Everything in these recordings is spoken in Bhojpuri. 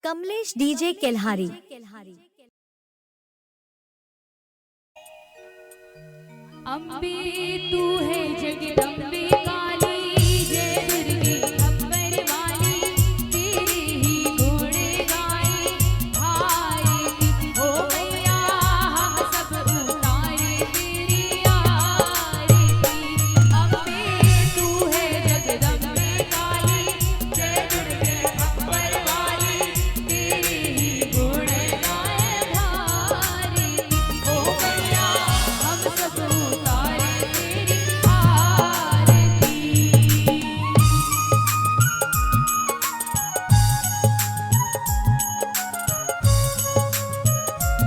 कमलेश डीजे केल्हारी। अम्बे तू है जगदम्बे काली, जय दुर्गे अम्बर वाली, तेरे ही गुण गाए आरती हो मैया, हम सब उतारे तेरी आरती। अम्बे तू है जगदम्बे काली, जय दुर्गे अम्बर वाली, तेरे ही गुण गाए आरती हो मैया, हम सब उतारे तेरी आरती।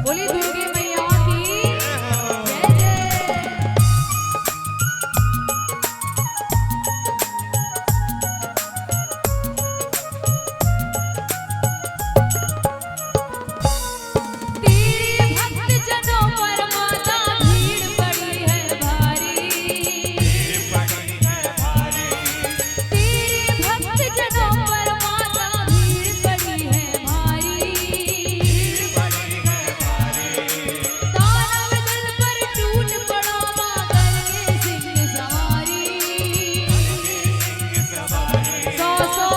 बोली दुर्गे मैया की जय जय। तेरे भक्त जनों पर माता भीड़ पड़ी है भारी, तेरे भक्त जनों पर माता भीड़ पड़ी है भारी, दानव दल पर टूट पड़ा माँ करके सिंह सवारी, सौ सौ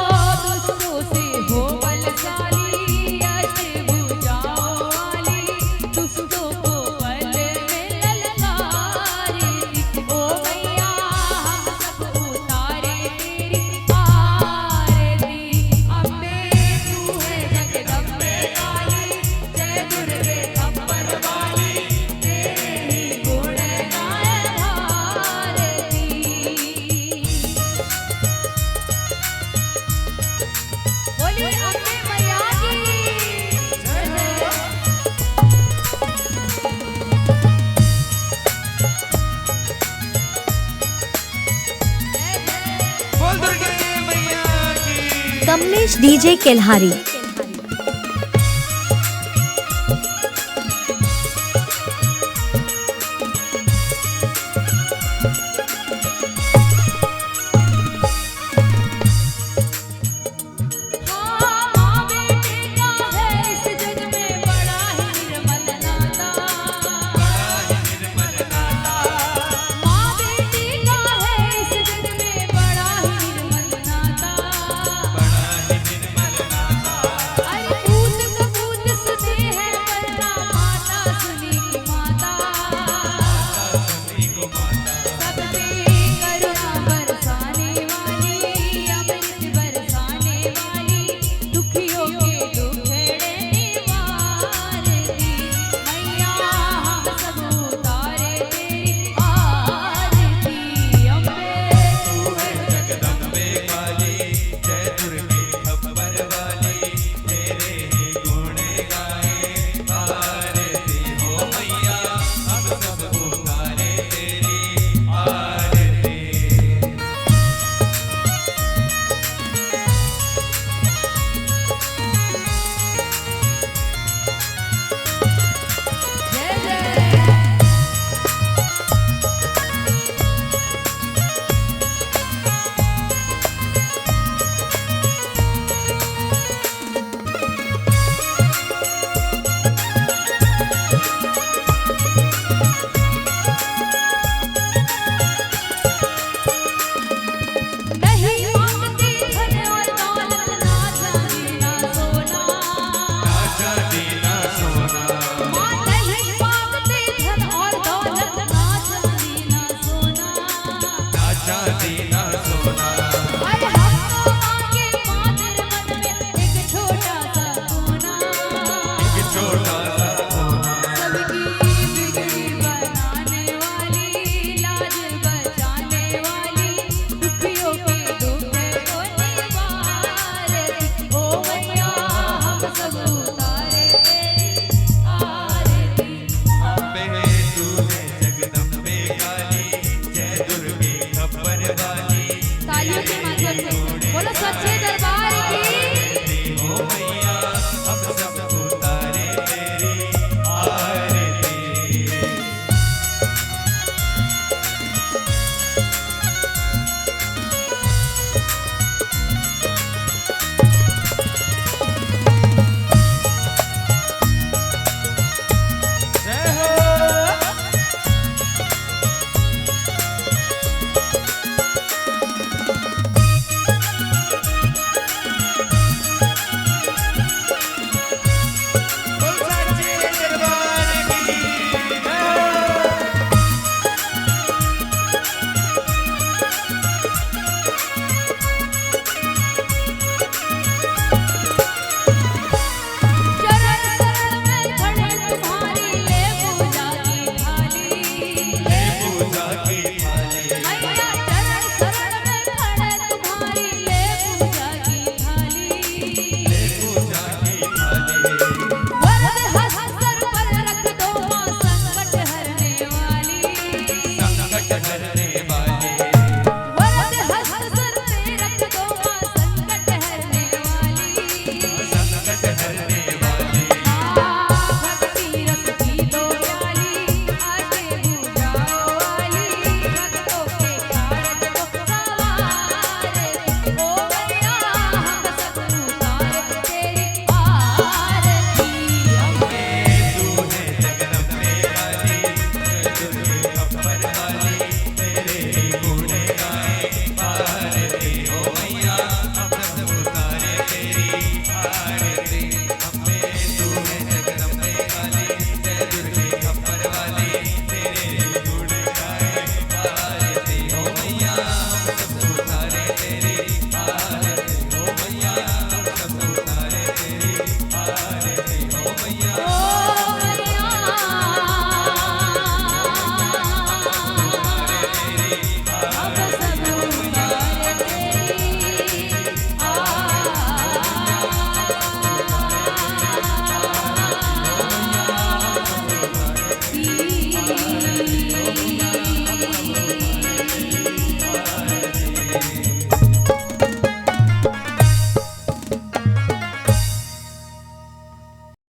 दुष्टों से हो बलशाली, अष्टभुजाओं वाली दुष्टों को पल में ललकारे। ओ मैया हम सब उतारे तेरी आरती। अम्बे तू है जगदम्बे काली, जय दुर्गे अम्बर वाली, तेरे ही गुण गाए भारती। बोलिए अम्बे मैया की जय जय। बोल दुर्गे मैया की। कमलेश डीजे केल्हारी।